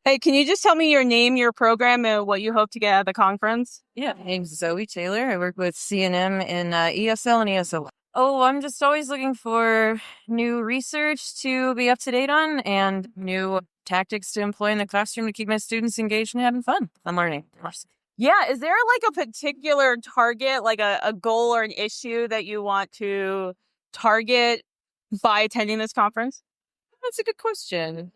Hey, can you just tell me your name, your program, and what you hope to get out of the conference? Yeah, my name's Zoe Taylor. I work with CNM in ESL and ESL. Oh, I'm just always looking for new research to be up to date on and new tactics to employ in the classroom to keep my students engaged and having fun. I'm learning, of course. Yeah, is there like a particular target, like a goal or an issue that you want to target by attending this conference? That's a good question.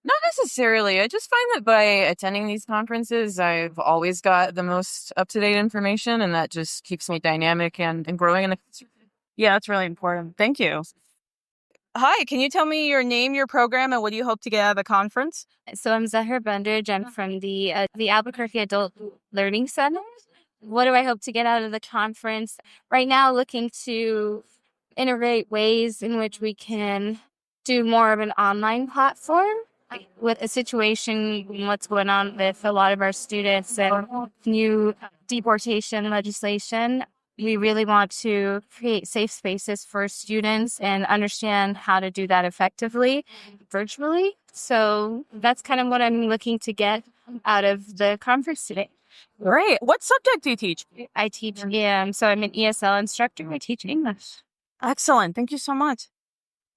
Not necessarily. I just find that by attending these conferences, I've always got the most up-to-date information, and that just keeps me dynamic and growing in the classroom. Yeah, that's really important. Thank you. Hi, can you tell me your name, your program, and what do you hope to get out of the conference? So I'm Zahra Bandage. I'm from the Albuquerque Adult Learning Center. What do I hope to get out of the conference? Right now, looking to integrate ways in which we can do more of an online platform with a situation, what's going on with a lot of our students and new deportation legislation. We really want to create safe spaces for students and understand how to do that effectively virtually. So that's kind of what I'm looking to get out of the conference today. Great. What subject do you teach? I teach, so I'm an ESL instructor. I teach English. Excellent. Thank you so much.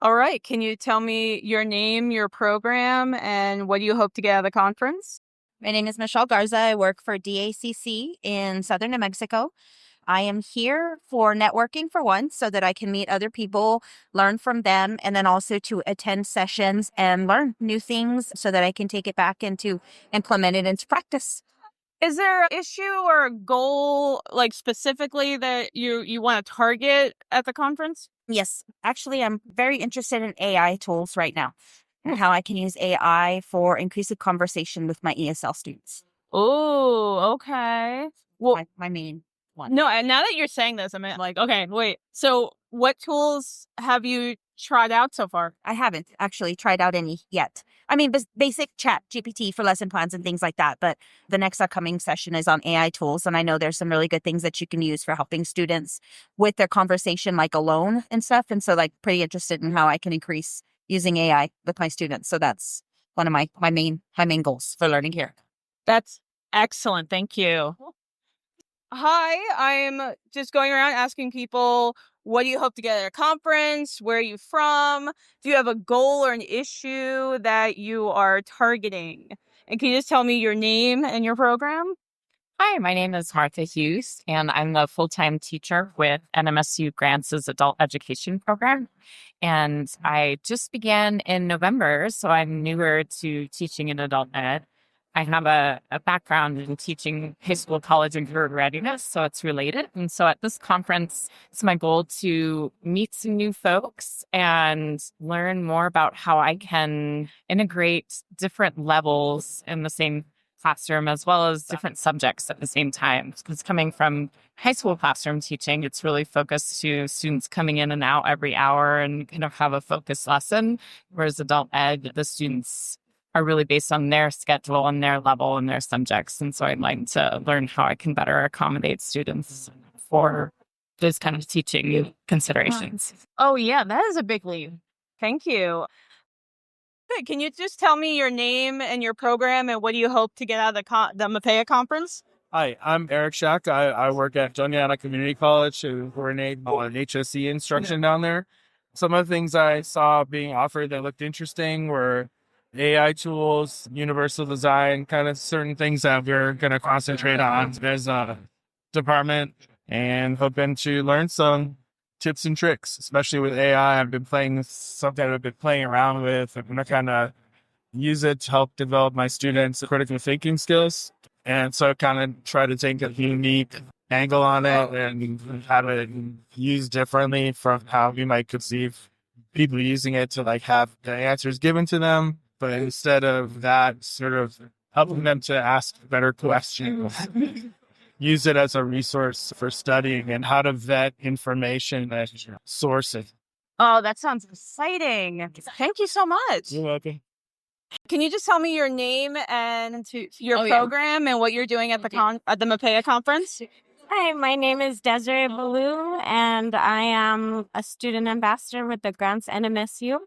All right. Can you tell me your name, your program, and what do you hope to get out of the conference? My name is Michelle Garza. I work for DACC in Southern New Mexico. I am here for networking for one, so that I can meet other people, learn from them, and then also to attend sessions and learn new things so that I can take it back and to implement it into practice. Is there an issue or a goal, like specifically that you want to target at the conference? Yes, actually, I'm very interested in AI tools right now and how I can use AI for increasing conversation with my ESL students. Oh, okay. Well, My main one. no, and now that you're saying this, I'm like, okay, wait. So what tools have you tried out so far? I haven't actually tried out any yet. I mean, basic chat GPT for lesson plans and things like that. But the next upcoming session is on AI tools. And I know there's some really good things that you can use for helping students with their conversation, like alone and stuff. And so like pretty interested in how I can increase using AI with my students. So that's one of my main goals for learning here. That's excellent. Thank you. Hi, I'm just going around asking people, what do you hope to get at a conference? Where are you from? Do you have a goal or an issue that you are targeting? And can you just tell me your name and your program? Hi, my name is Martha Hughes, and I'm the full-time teacher with NMSU Grants' Adult Education Program. And I just began in November, so I'm newer to teaching in adult ed. I have a background in teaching high school, college, and career readiness, so it's related. And so at this conference, it's my goal to meet some new folks and learn more about how I can integrate different levels in the same classroom as well as different subjects at the same time. Because coming from high school classroom teaching, it's really focused to students coming in and out every hour and kind of have a focused lesson. Whereas adult ed, the students are really based on their schedule and their level and their subjects. And so I'd like to learn how I can better accommodate students for those kind of teaching considerations. Oh, yeah, that is a big leap. Thank you. Good. Can you just tell me your name and your program and what do you hope to get out of the MPAEA conference? Hi, I'm Eric Schack. I work at Joniana Community College to coordinate on HSE instruction down there. Some of the things I saw being offered that looked interesting were AI tools, universal design, kind of certain things that we're going to concentrate on as a department, and hoping to learn some tips and tricks, especially with AI. I've been playing something I've been playing around with. I'm going to kind of use it to help develop my students' critical thinking skills. And so kind of try to take a unique angle on it and have it used differently from how we might conceive people using it to like have the answers given to them. But instead of that, sort of helping them to ask better questions, use it as a resource for studying and how to vet information and source it. Oh, that sounds exciting. Thank you so much. You're welcome. Can you just tell me your name and your program and what you're doing at the at the MPAEA conference? Hi, my name is Desiree Ballou, and I am a student ambassador with the Grants NMSU.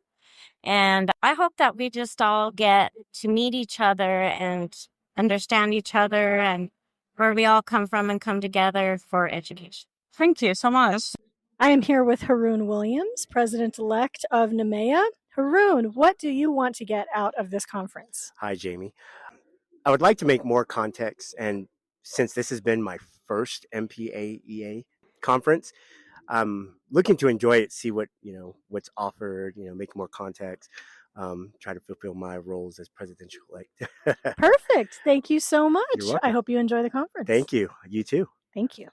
And I hope that we just all get to meet each other and understand each other and where we all come from and come together for education. Thank you so much. I am here with Haroon Williams, President-elect of NMAEA. Haroon, what do you want to get out of this conference? Hi, Jamie. I would like to make more context, and since this has been my first MPAEA conference, I'm looking to enjoy it, see what's offered, make more context, try to fulfill my roles as presidential-elect. Perfect. Thank you so much. You're welcome. I hope you enjoy the conference. Thank you. You too. Thank you.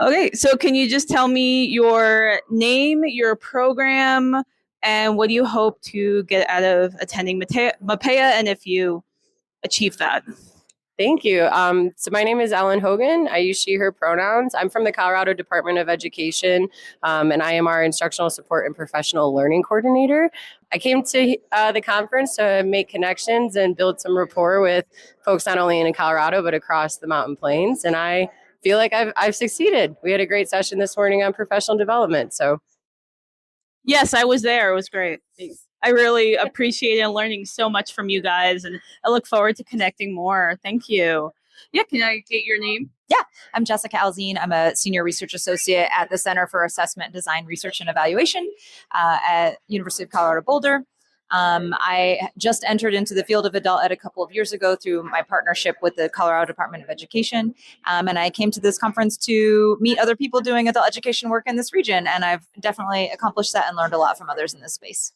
Okay, so can you just tell me your name, your program, and what do you hope to get out of attending MPAEA, and if you achieve that? Thank you. So my name is Ellen Hogan. I use she, her pronouns. I'm from the Colorado Department of Education, and I am our Instructional Support and Professional Learning Coordinator. I came to the conference to make connections and build some rapport with folks not only in Colorado, but across the Mountain Plains. And I feel like I've succeeded. We had a great session this morning on professional development. So Yes, I was there. It was great. Thanks. I really appreciated learning so much from you guys, and I look forward to connecting more. Thank you. Yeah, can I get your name? I'm Jessica Alzine. I'm a senior research associate at the Center for Assessment, Design, Research, and Evaluation at University of Colorado Boulder. I just entered into the field of adult ed a couple of years ago through my partnership with the Colorado Department of Education. And I came to this conference to meet other people doing adult education work in this region. And I've definitely accomplished that and learned a lot from others in this space.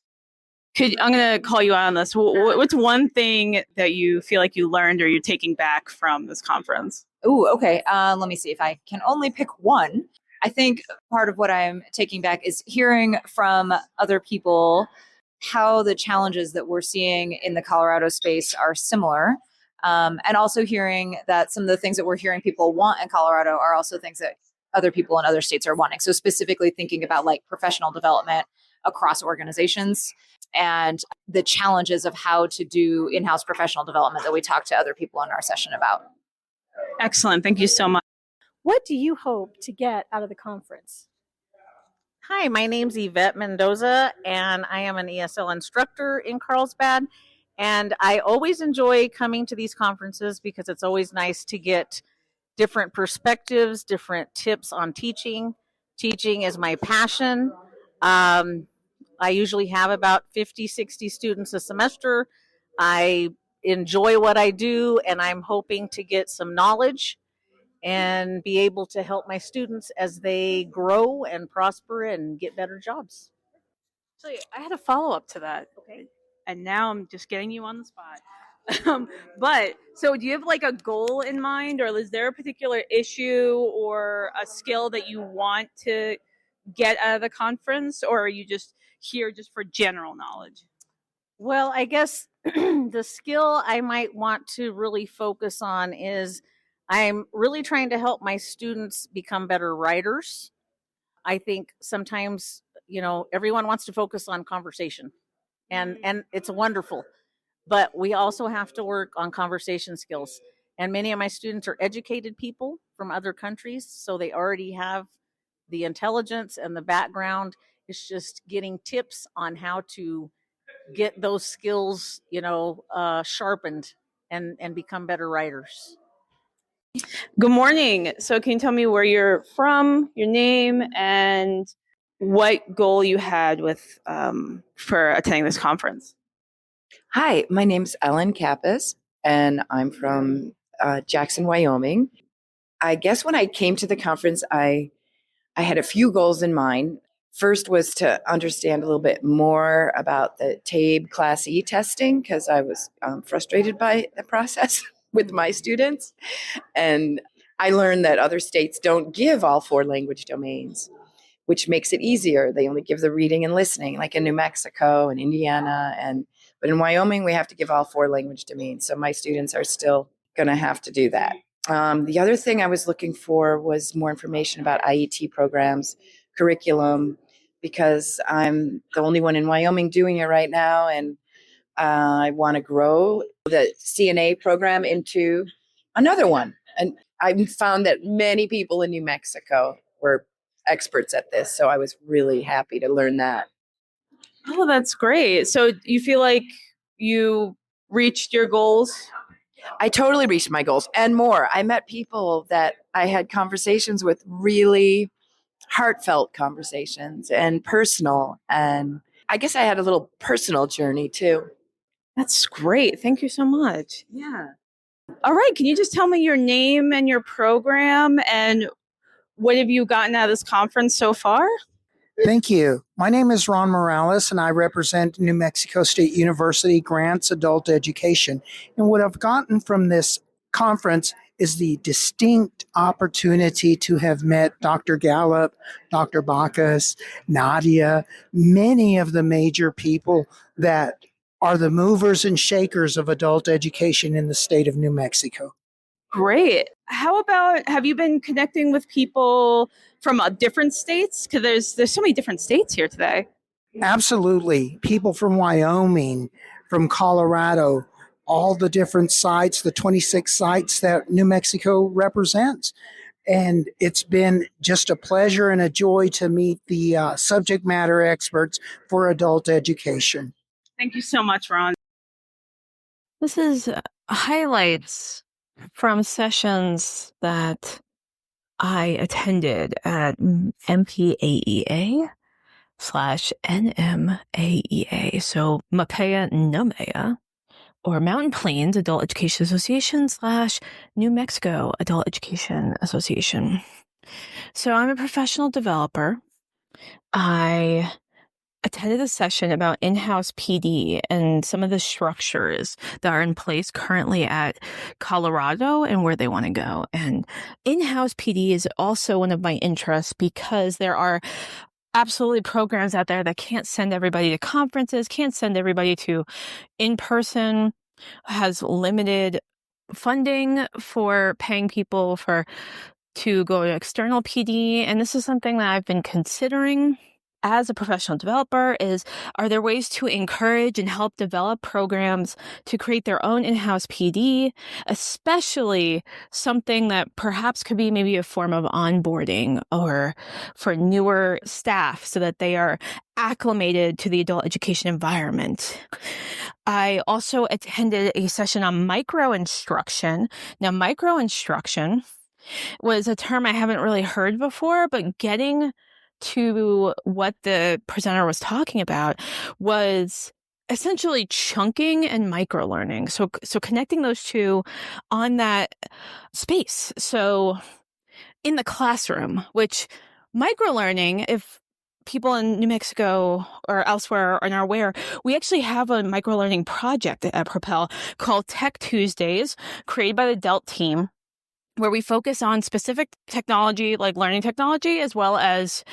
I'm going to call you out on this. What's one thing that you feel like you learned or you're taking back from this conference? Ooh, okay. Let me see if I can only pick one. I think part of what I'm taking back is hearing from other people how the challenges that we're seeing in the Colorado space are similar. And also hearing that some of the things that we're hearing people want in Colorado are also things that other people in other states are wanting. So specifically thinking about like professional development across organizations and the challenges of how to do in-house professional development that we talked to other people in our session about. Excellent. Thank you so much. What do you hope to get out of the conference? Hi, my name's Yvette Mendoza, and I am an ESL instructor in Carlsbad. And I always enjoy coming to these conferences because it's always nice to get different perspectives, different tips on teaching. Teaching is my passion. I usually have about 50, 60 students a semester. I enjoy what I do, and I'm hoping to get some knowledge and be able to help my students as they grow and prosper and get better jobs. So I had a follow-up to that. Okay. And now I'm just getting you on the spot. But so do you have like a goal in mind, or is there a particular issue or a skill that you want to get out of the conference, or are you just here just for general knowledge? Well, I guess the skill I might want to really focus on is I'm really trying to help my students become better writers. I think sometimes, everyone wants to focus on conversation and it's wonderful, but we also have to work on conversation skills. And many of my students are educated people from other countries, so they already have the intelligence and the background. It's just getting tips on how to get those skills, sharpened and become better writers. Good morning. So can you tell me where you're from, your name, and what goal you had with for attending this conference? Hi, my name's Ellen Kappas, and I'm from Jackson, Wyoming. I guess when I came to the conference, I had a few goals in mind. First was to understand a little bit more about the TABE Class E testing because I was frustrated by the process with my students. And I learned that other states don't give all 4 language domains, which makes it easier. They only give the reading and listening, like in New Mexico and Indiana. But in Wyoming, we have to give all 4 language domains. So my students are still going to have to do that. The other thing I was looking for was more information about IET programs, curriculum, because I'm the only one in Wyoming doing it right now. And I want to grow the CNA program into another one. And I found that many people in New Mexico were experts at this. So I was really happy to learn that. Oh, that's great. So you feel like you reached your goals? I totally reached my goals and more. I met people that I had conversations with, really heartfelt conversations and personal. And I guess I had a little personal journey too. That's great. Thank you so much. Yeah. All right. Can you just tell me your name and your program and what have you gotten out of this conference so far? Thank you. My name is Ron Morales, and I represent New Mexico State University Grants Adult Education. And what I've gotten from this conference is the distinct opportunity to have met Dr. Gallup, Dr. Bacchus, Nadia, many of the major people that are the movers and shakers of adult education in the state of New Mexico. Great. How about, have you been connecting with people from different states? Because there's so many different states here today. Absolutely. People from Wyoming, from Colorado, all the different sites, the 26 sites that New Mexico represents. And it's been just a pleasure and a joy to meet the subject matter experts for adult education. Thank you so much, Ron. This is highlights from sessions that I attended at MPAEA / NMAEA. So MPAEA, NMAEA, or Mountain Plains Adult Education Association / New Mexico Adult Education Association. So I'm a professional developer. I attended a session about in-house PD and some of the structures that are in place currently at Colorado and where they want to go. And in-house PD is also one of my interests because there are absolutely programs out there that can't send everybody to conferences, can't send everybody to in-person, has limited funding for paying people to go to external PD. And this is something that I've been considering as a professional developer are there ways to encourage and help develop programs to create their own in-house PD, especially something that perhaps could be maybe a form of onboarding or for newer staff so that they are acclimated to the adult education environment. I also attended a session on micro-instruction. Now, micro-instruction was a term I haven't really heard before, but getting to what the presenter was talking about was essentially chunking and microlearning. So connecting those two on that space. So in the classroom, which microlearning, if people in New Mexico or elsewhere are not aware, we actually have a microlearning project at Propel called Tech Tuesdays, created by the DELT team, where we focus on specific technology, like learning technology, as well as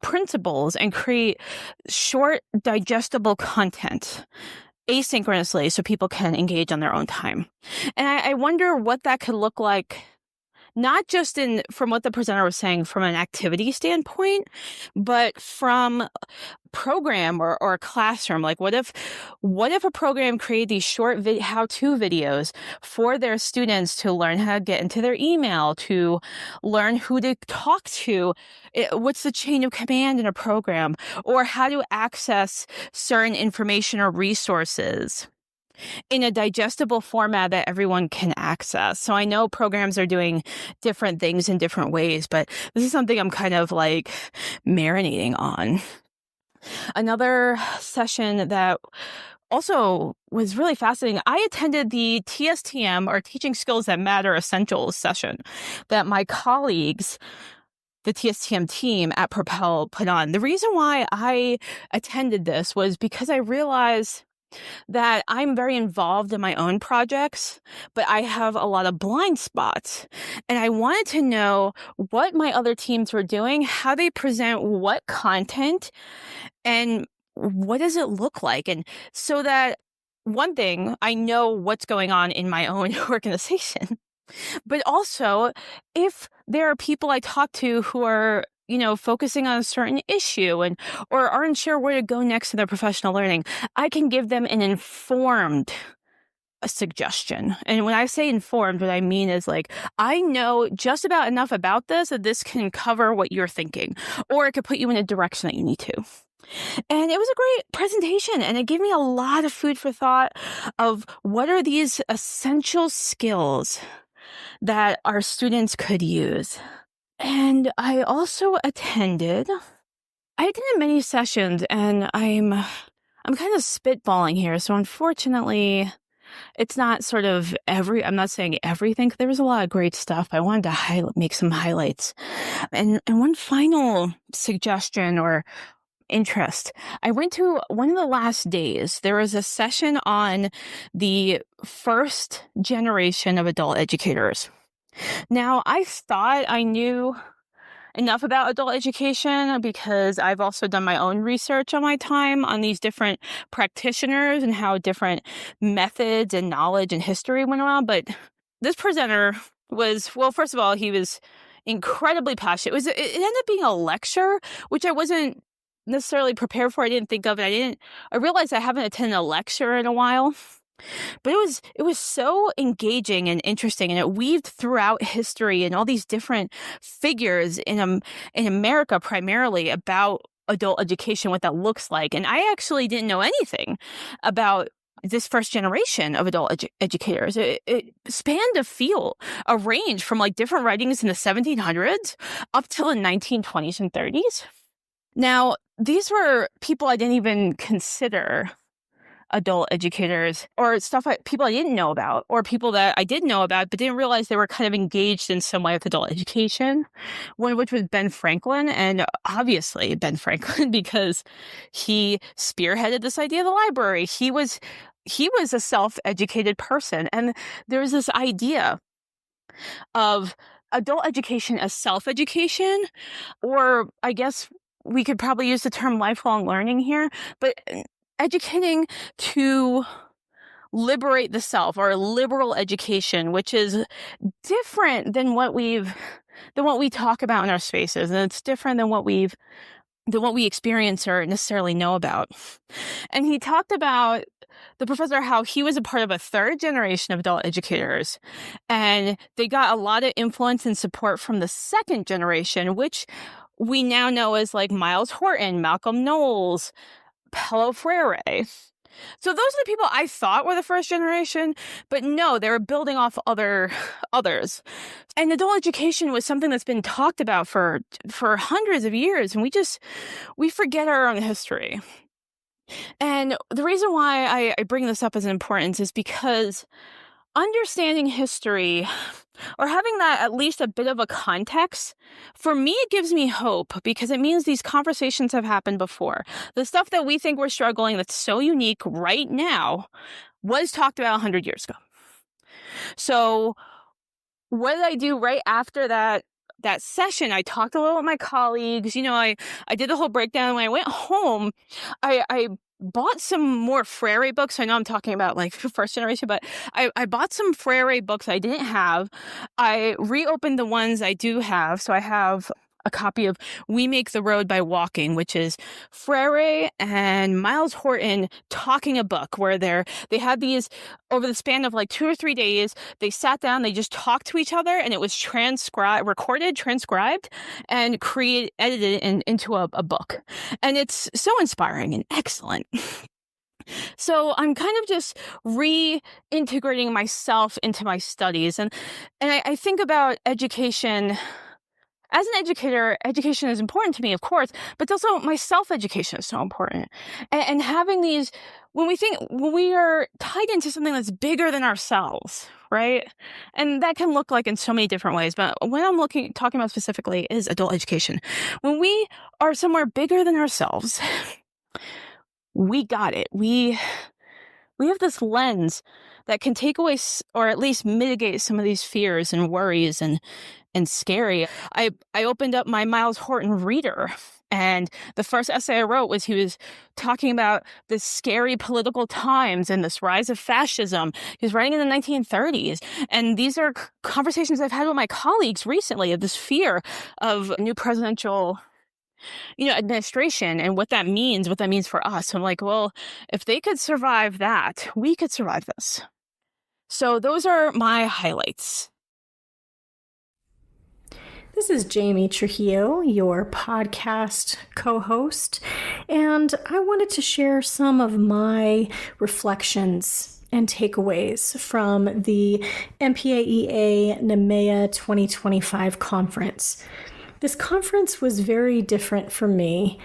principles, and create short, digestible content asynchronously so people can engage on their own time. And I wonder what that could look like, not just from what the presenter was saying from an activity standpoint, but from program or a classroom. Like what if a program created these short how-to videos for their students to learn how to get into their email, to learn who to talk to, what's the chain of command in a program, or how to access certain information or resources in a digestible format that everyone can access. So I know programs are doing different things in different ways, but this is something I'm kind of like marinating on. Another session that also was really fascinating, I attended the TSTM, or Teaching Skills That Matter Essentials session that my colleagues, the TSTM team at Propel, put on. The reason why I attended this was because I realized that I'm very involved in my own projects, but I have a lot of blind spots. And I wanted to know what my other teams were doing, how they present what content, and what does it look like? And so that, one thing, I know what's going on in my own organization, but also if there are people I talk to who are focusing on a certain issue or aren't sure where to go next in their professional learning, I can give them an informed suggestion. And when I say informed, what I mean is like, I know just about enough about this that this can cover what you're thinking, or it could put you in a direction that you need to. And it was a great presentation, and it gave me a lot of food for thought of what are these essential skills that our students could use. And I also attended many sessions, and I'm kind of spitballing here. So unfortunately, it's not sort of I'm not saying everything. There was a lot of great stuff. I wanted to make some highlights. And one final suggestion or interest. I went to one of the last days. There was a session on the first generation of adult educators. Now, I thought I knew enough about adult education because I've also done my own research on my time on these different practitioners and how different methods and knowledge and history went around. But this presenter was, well, first of all, he was incredibly passionate. It ended up being a lecture, which I wasn't necessarily prepared for. I didn't think of it. I realized I haven't attended a lecture in a while. But it was so engaging and interesting, and it weaved throughout history and all these different figures in America primarily about adult education, what that looks like. And I actually didn't know anything about this first generation of adult educators. It spanned a range from like different writings in the 1700s up till the 1920s and 30s. Now, these were people I didn't even consider adult educators, or people I didn't know about, or people that I did know about but didn't realize they were kind of engaged in some way with adult education. One of which was Ben Franklin, and obviously Ben Franklin because he spearheaded this idea of the library. He was a self-educated person, and there was this idea of adult education as self-education, or I guess we could probably use the term lifelong learning here, but educating to liberate the self, or liberal education, which is different than what we talk about in our spaces, and it's different than what we experience or necessarily know about. And he talked about, the professor, how he was a part of a third generation of adult educators, and they got a lot of influence and support from the second generation, which we now know as like Miles Horton, Malcolm Knowles, Paulo Freire. So those are the people I thought were the first generation, but no, they were building off others. And adult education was something that's been talked about for hundreds of years, and we forget our own history. And the reason why I bring this up as importance is because understanding history, or having that at least a bit of a context, for me, it gives me hope, because it means these conversations have happened before. The stuff that we think we're struggling that's so unique right now was talked about 100 years ago. So what did I do right after that session? I talked a little with my colleagues. I did the whole breakdown. When I went home, I bought some more Freire books. I know I'm talking about like first generation, but I bought some Freire books I didn't have. I reopened the ones I do have. So I have a copy of We Make the Road by Walking, which is Freire and Miles Horton talking a book, where they had these, over the span of like 2 or 3 days, they sat down, they just talked to each other, and it was transcribed, and edited into a book. And it's so inspiring and excellent. So I'm kind of just reintegrating myself into my studies. And I think about education. As an educator, education is important to me, of course, but also my self-education is so important. And having these, when we are tied into something that's bigger than ourselves, right? And that can look like in so many different ways, but when I'm talking about specifically is adult education. When we are somewhere bigger than ourselves, we got it. We have this lens that can take away, or at least mitigate, some of these fears and worries and scary. I opened up my Miles Horton reader, and the first essay I wrote was, he was talking about the scary political times and this rise of fascism. He was writing in the 1930s. And these are conversations I've had with my colleagues recently, of this fear of new presidential administration and what that means for us. So I'm like, well, if they could survive that, we could survive this. So those are my highlights. This is Jamie Trujillo, your podcast co-host, and I wanted to share some of my reflections and takeaways from the MPAEA NMAEA 2025 conference. This conference was very different for me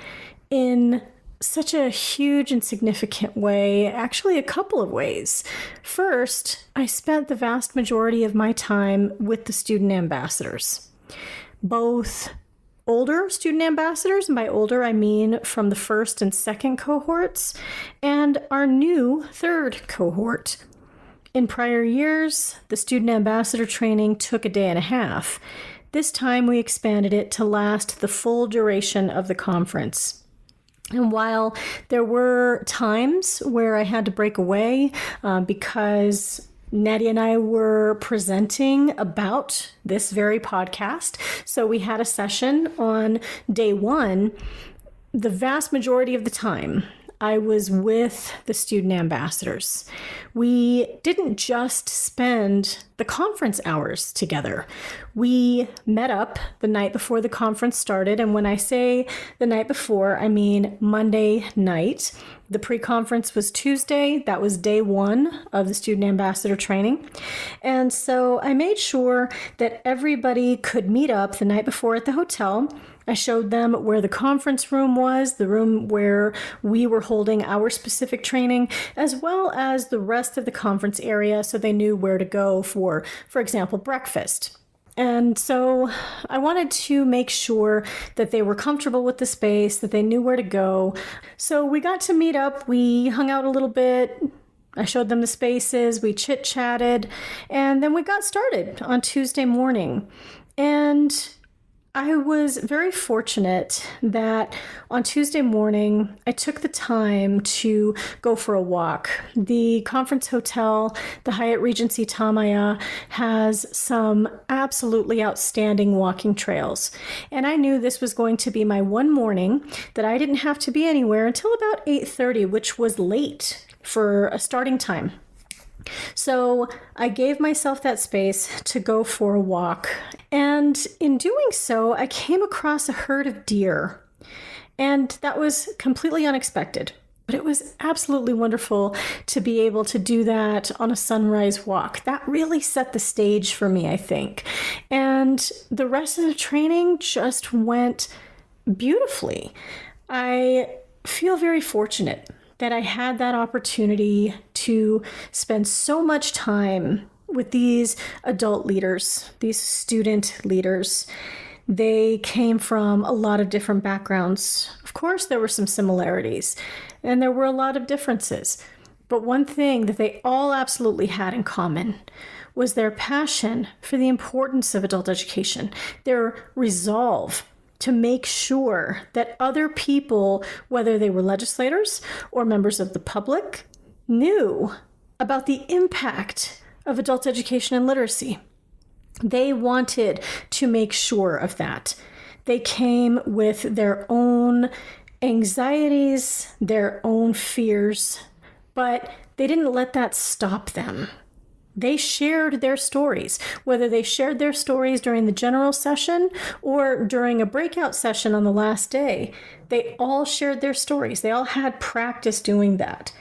in such a huge and significant way, actually a couple of ways. First, I spent the vast majority of my time with the student ambassadors, both older student ambassadors, and by older I mean from the first and second cohorts, and our new third cohort. In prior years, the student ambassador training took a day and a half. This time we expanded it to last the full duration of the conference. And while there were times where I had to break away because Nadia and I were presenting about this very podcast, so we had a session on day one, the vast majority of the time I was with the student ambassadors. We didn't just spend the conference hours together. We met up the night before the conference started. And when I say the night before, I mean Monday night. The pre-conference was Tuesday. That was day one of the student ambassador training. And so I made sure that everybody could meet up the night before at the hotel. I showed them where the conference room was, the room where we were holding our specific training, as well as the rest of the conference area, so they knew where to go for example, breakfast. And so I wanted to make sure that they were comfortable with the space, that they knew where to go. So we got to meet up, we hung out a little bit, I showed them the spaces, we chit-chatted, and then we got started on Tuesday morning. And I was very fortunate that on Tuesday morning, I took the time to go for a walk. The conference hotel, the Hyatt Regency Tamaya, has some absolutely outstanding walking trails. And I knew this was going to be my one morning that I didn't have to be anywhere until about 8:30, which was late for a starting time. So I gave myself that space to go for a walk. And in doing so, I came across a herd of deer. And that was completely unexpected. But it was absolutely wonderful to be able to do that on a sunrise walk. That really set the stage for me, I think. And the rest of the training just went beautifully. I feel very fortunate that I had that opportunity to spend so much time with these adult leaders, these student leaders. They came from a lot of different backgrounds. Of course, there were some similarities, and there were a lot of differences. But one thing that they all absolutely had in common was their passion for the importance of adult education, their resolve to make sure that other people, whether they were legislators or members of the public, knew about the impact of adult education and literacy. They wanted to make sure of that. They came with their own anxieties, their own fears, but they didn't let that stop them. They shared their stories, whether they shared their stories during the general session or during a breakout session on the last day. They all shared their stories. They all had practice doing that.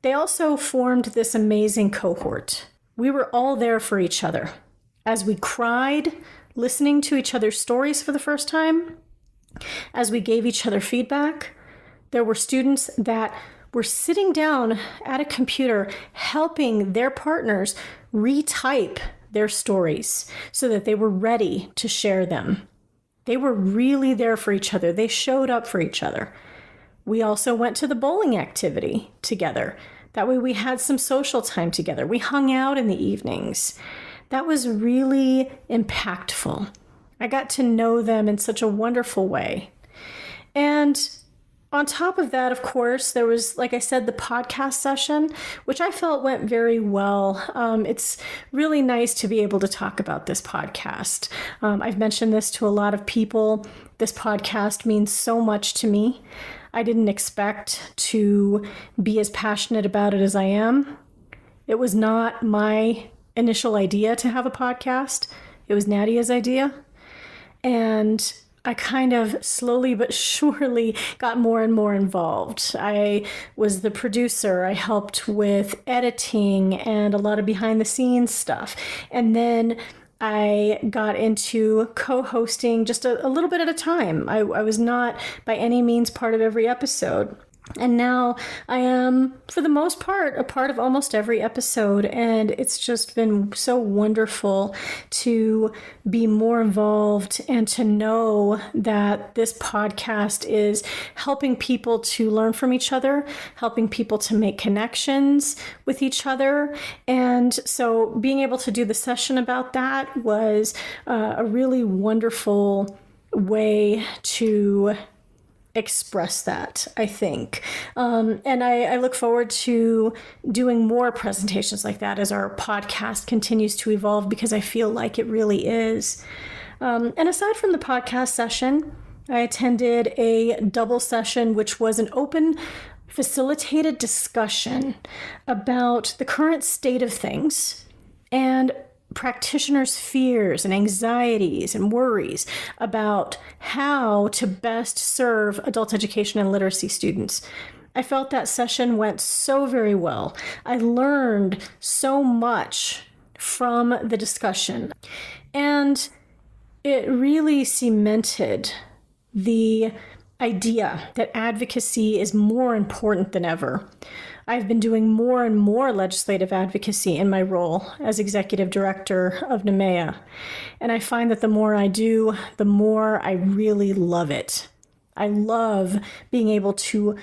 They also formed this amazing cohort. We were all there for each other. As we cried, listening to each other's stories for the first time, as we gave each other feedback, there were students that were sitting down at a computer helping their partners retype their stories so that they were ready to share them. They were really there for each other. They showed up for each other. We also went to the bowling activity together. That way we had some social time together. We hung out in the evenings. That was really impactful. I got to know them in such a wonderful way. And on top of that, of course, there was, like I said, the podcast session, which I felt went very well. It's really nice to be able to talk about this podcast. I've mentioned this to a lot of people. This podcast means so much to me. I didn't expect to be as passionate about it as I am. It was not my initial idea to have a podcast. It was Nadia's idea. And I kind of slowly but surely got more and more involved. I was the producer. I helped with editing and a lot of behind the scenes stuff. And then I got into co-hosting just a little bit at a time. I was not by any means part of every episode. And now I am, for the most part, a part of almost every episode. And it's just been so wonderful to be more involved and to know that this podcast is helping people to learn from each other, helping people to make connections with each other. And so being able to do the session about that was a really wonderful way to express that, I think. And I look forward to doing more presentations like that as our podcast continues to evolve, because I feel like it really is. And aside from the podcast session, I attended a double session, which was an open facilitated discussion about the current state of things and practitioners' fears and anxieties and worries about how to best serve adult education and literacy students. I felt that session went so very well. I learned so much from the discussion, and it really cemented the idea that advocacy is more important than ever. I've been doing more and more legislative advocacy in my role as executive director of NMAEA. And I find that the more I do, the more I really love it. I love being able to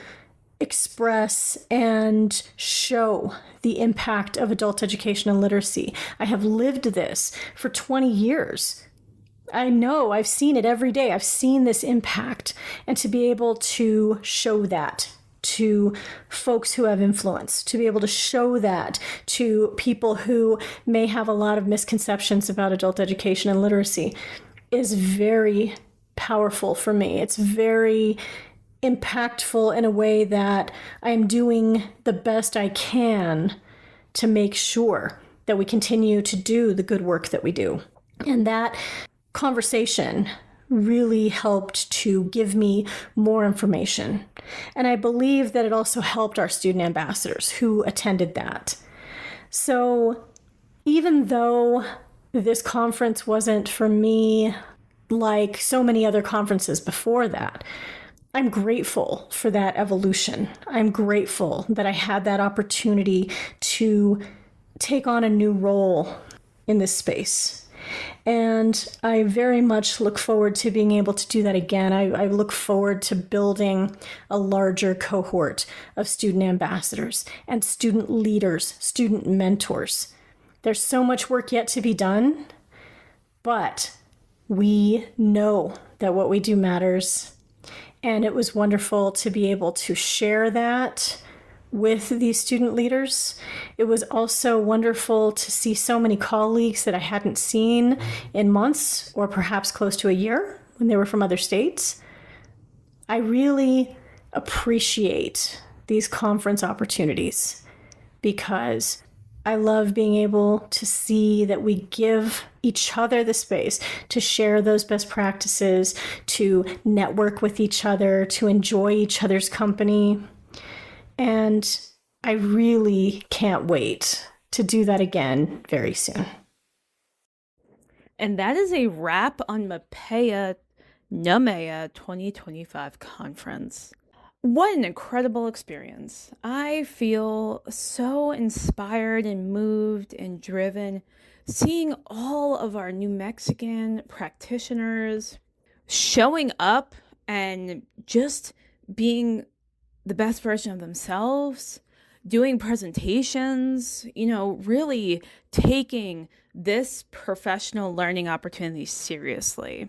express and show the impact of adult education and literacy. I have lived this for 20 years. I know, I've seen it every day. I've seen this impact. And to be able to show that to folks who have influence, to be able to show that to people who may have a lot of misconceptions about adult education and literacy is very powerful for me. It's very impactful in a way that I'm doing the best I can to make sure that we continue to do the good work that we do. And that conversation really helped to give me more information. And I believe that it also helped our student ambassadors who attended that. So even though this conference wasn't for me like so many other conferences before that, I'm grateful for that evolution. I'm grateful that I had that opportunity to take on a new role in this space. And I very much look forward to being able to do that again. I look forward to building a larger cohort of student ambassadors and student leaders, student mentors. There's so much work yet to be done, but we know that what we do matters. And it was wonderful to be able to share that with these student leaders. It was also wonderful to see so many colleagues that I hadn't seen in months or perhaps close to a year when they were from other states. I really appreciate these conference opportunities because I love being able to see that we give each other the space to share those best practices, to network with each other, to enjoy each other's company. And I really can't wait to do that again very soon. And that is a wrap on MPAEA NMAEA 2025 conference. What an incredible experience. I feel so inspired and moved and driven seeing all of our New Mexican practitioners showing up and just being the best version of themselves, doing presentations, really taking this professional learning opportunity seriously.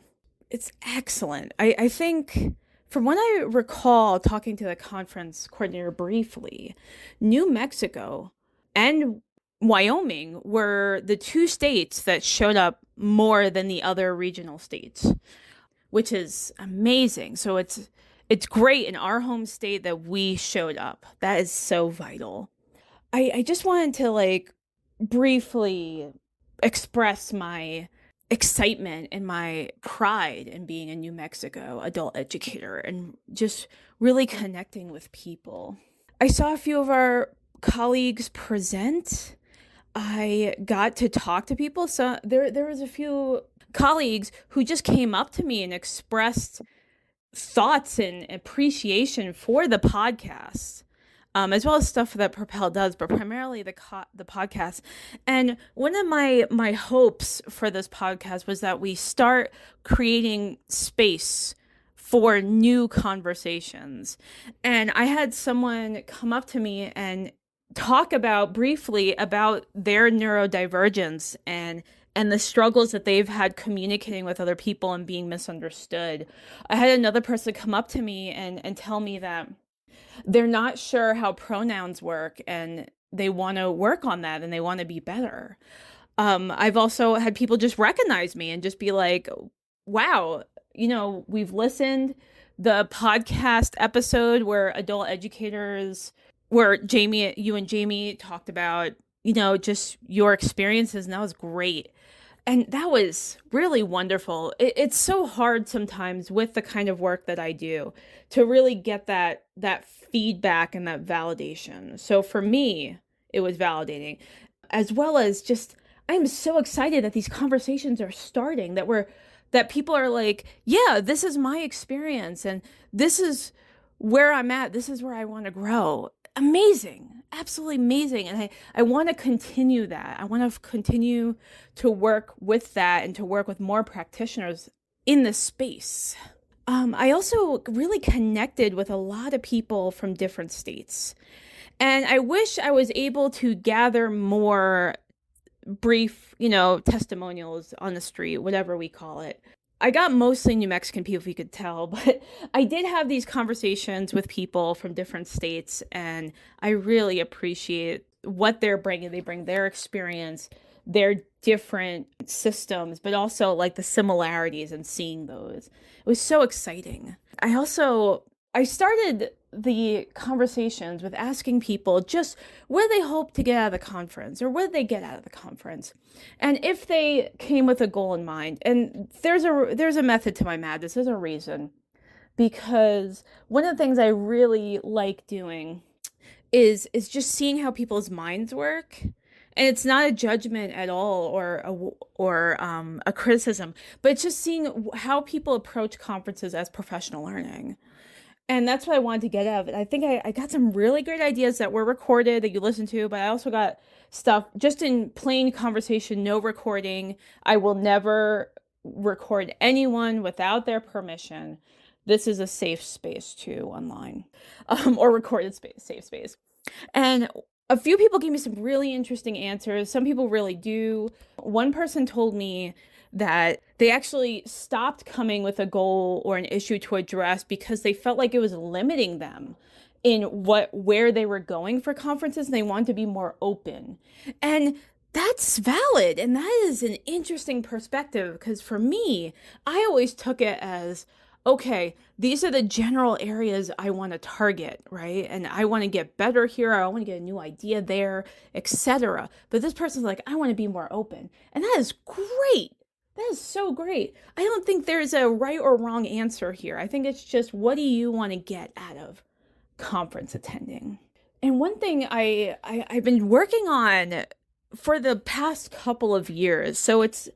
It's excellent. I think from what I recall talking to the conference coordinator briefly, New Mexico and Wyoming were the two states that showed up more than the other regional states, which is amazing. So it's great in our home state that we showed up. That is so vital. I just wanted to briefly express my excitement and my pride in being a New Mexico adult educator and just really connecting with people. I saw a few of our colleagues present. I got to talk to people. So there was a few colleagues who just came up to me and expressed thoughts and appreciation for the podcast, as well as stuff that Propel does, but primarily the podcast. And one of my hopes for this podcast was that we start creating space for new conversations. And I had someone come up to me and talk briefly about their neurodivergence and the struggles that they've had communicating with other people and being misunderstood. I had another person come up to me and tell me that they're not sure how pronouns work and they want to work on that and they want to be better. I've also had people just recognize me and just be like, wow, we've listened the podcast episode where adult educators, where you and Jamie talked about, just your experiences, and that was great. And that was really wonderful. It's so hard sometimes with the kind of work that I do to really get that feedback and that validation. So for me, it was validating, as well as just, I'm so excited that these conversations are starting, that people are like, yeah, this is my experience and this is where I'm at. This is where I want to grow. Amazing. Absolutely amazing. And I want to continue that. I want to continue to work with that and to work with more practitioners in this space. I also really connected with a lot of people from different states. And I wish I was able to gather more brief, testimonials on the street, whatever we call it. I got mostly New Mexican people, if you could tell, but I did have these conversations with people from different states, and I really appreciate what they're bringing. They bring their experience, their different systems, but also like the similarities and seeing those. It was so exciting. I started the conversations with asking people just what they hope to get out of the conference, or what did they get out of the conference, and if they came with a goal in mind. And there's a method to my madness. There's a reason, because one of the things I really like doing is just seeing how people's minds work. And it's not a judgment at all or a criticism, but it's just seeing how people approach conferences as professional learning. And that's what I wanted to get out of it. I think I got some really great ideas that were recorded that you listen to, but I also got stuff just in plain conversation, no recording. I will never record anyone without their permission. This is a safe space too online, or recorded space, safe space. And a few people gave me some really interesting answers. Some people really do. One person told me that they actually stopped coming with a goal or an issue to address because they felt like it was limiting them in where they were going for conferences, and they wanted to be more open. And that's valid, and that is an interesting perspective, because for me, I always took it as, okay, these are the general areas I want to target, right? And I want to get better here, I want to get a new idea there, etc. But this person's like, I want to be more open. And that is great. That is so great. I don't think there's a right or wrong answer here. I think it's just, what do you want to get out of conference attending? And one thing I've been working on for the past couple of years, so it's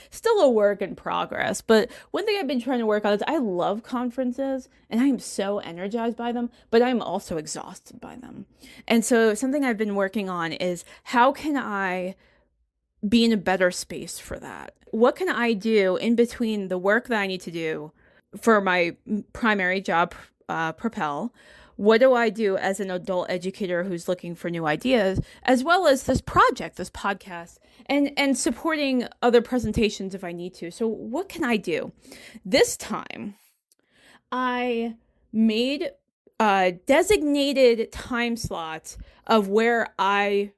still a work in progress, but one thing I've been trying to work on is, I love conferences and I am so energized by them, but I'm also exhausted by them. And so something I've been working on is, how can I be in a better space for that? What can I do in between the work that I need to do for my primary job, Propel? What do I do as an adult educator who's looking for new ideas, as well as this project, this podcast, and supporting other presentations if I need to? So what can I do? This time, I made designated time slots of where I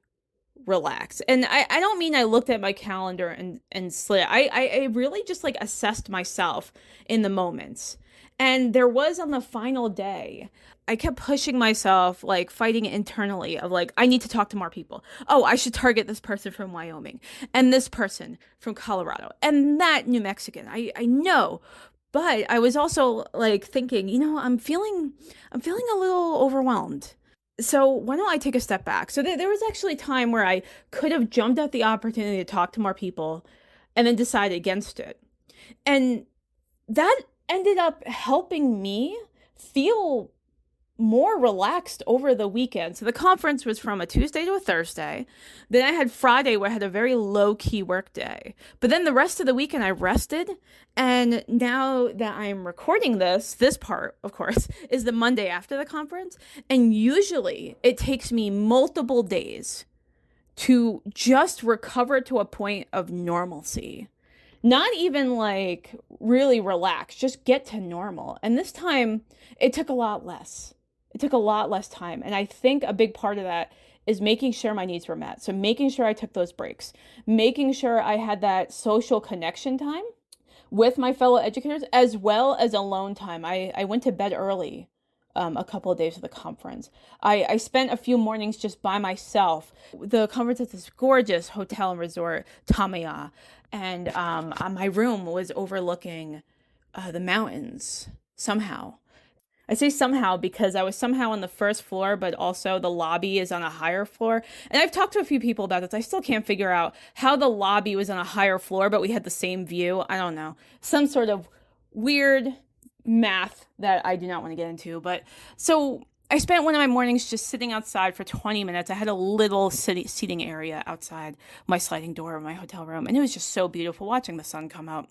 relax. And I don't mean I looked at my calendar and slid. I really just like assessed myself in the moments. And there was on the final day, I kept pushing myself, like fighting internally of like, I need to talk to more people. Oh, I should target this person from Wyoming and this person from Colorado and that New Mexican. I know. But I was also like thinking, I'm feeling a little overwhelmed. So why don't I take a step back? So there was actually a time where I could have jumped at the opportunity to talk to more people and then decided against it. And that ended up helping me feel more relaxed over the weekend. So the conference was from a Tuesday to a Thursday. Then I had Friday where I had a very low-key work day. But then the rest of the weekend I rested. And now that I'm recording this part, of course, is the Monday after the conference. And usually it takes me multiple days to just recover to a point of normalcy. Not even like really relax, just get to normal. And this time it took a lot less. It took a lot less time. And I think a big part of that is making sure my needs were met. So making sure I took those breaks, making sure I had that social connection time with my fellow educators, as well as alone time. I went to bed early a couple of days of the conference. I spent a few mornings just by myself. The conference is this gorgeous hotel and resort, Tamaya, and my room was overlooking the mountains somehow. I say somehow because I was somehow on the first floor, but also the lobby is on a higher floor. And I've talked to a few people about this. I still can't figure out how the lobby was on a higher floor, but we had the same view. I don't know. Some sort of weird math that I do not want to get into. But so I spent one of my mornings just sitting outside for 20 minutes. I had a little seating area outside my sliding door of my hotel room. And it was just so beautiful watching the sun come out.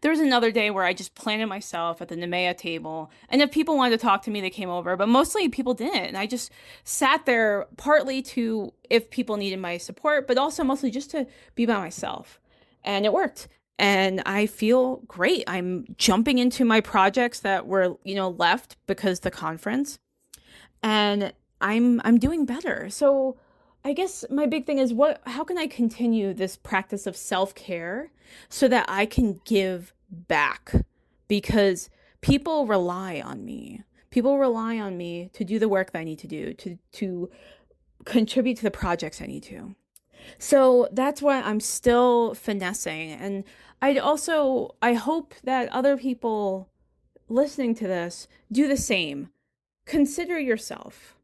There was another day where I just planted myself at the NMAEA table. And if people wanted to talk to me, they came over. But mostly people didn't. And I just sat there partly to if people needed my support, but also mostly just to be by myself. And it worked. And I feel great. I'm jumping into my projects that were, left because the conference. And I'm doing better. So I guess my big thing is how can I continue this practice of self-care so that I can give back? Because people rely on me. People rely on me to do the work that I need to do, to contribute to the projects I need to. So that's why I'm still finessing. And I hope that other people listening to this do the same. Consider yourself.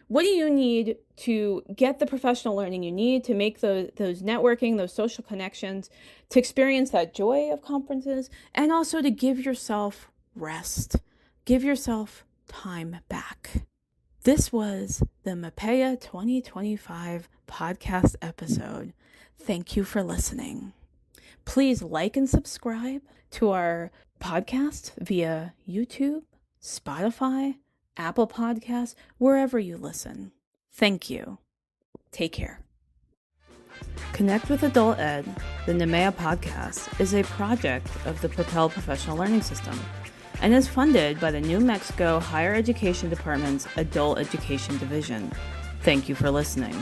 What do you need to get the professional learning you need to make those networking, those social connections, to experience that joy of conferences, and also to give yourself rest, give yourself time back. This was the MPAEA 2025 podcast episode. Thank you for listening. Please like and subscribe to our podcast via YouTube, Spotify, Apple Podcasts, wherever you listen. Thank you. Take care. Connect with Adult Ed, the NMAEA podcast, is a project of the Propel Professional Learning System and is funded by the New Mexico Higher Education Department's Adult Education Division. Thank you for listening.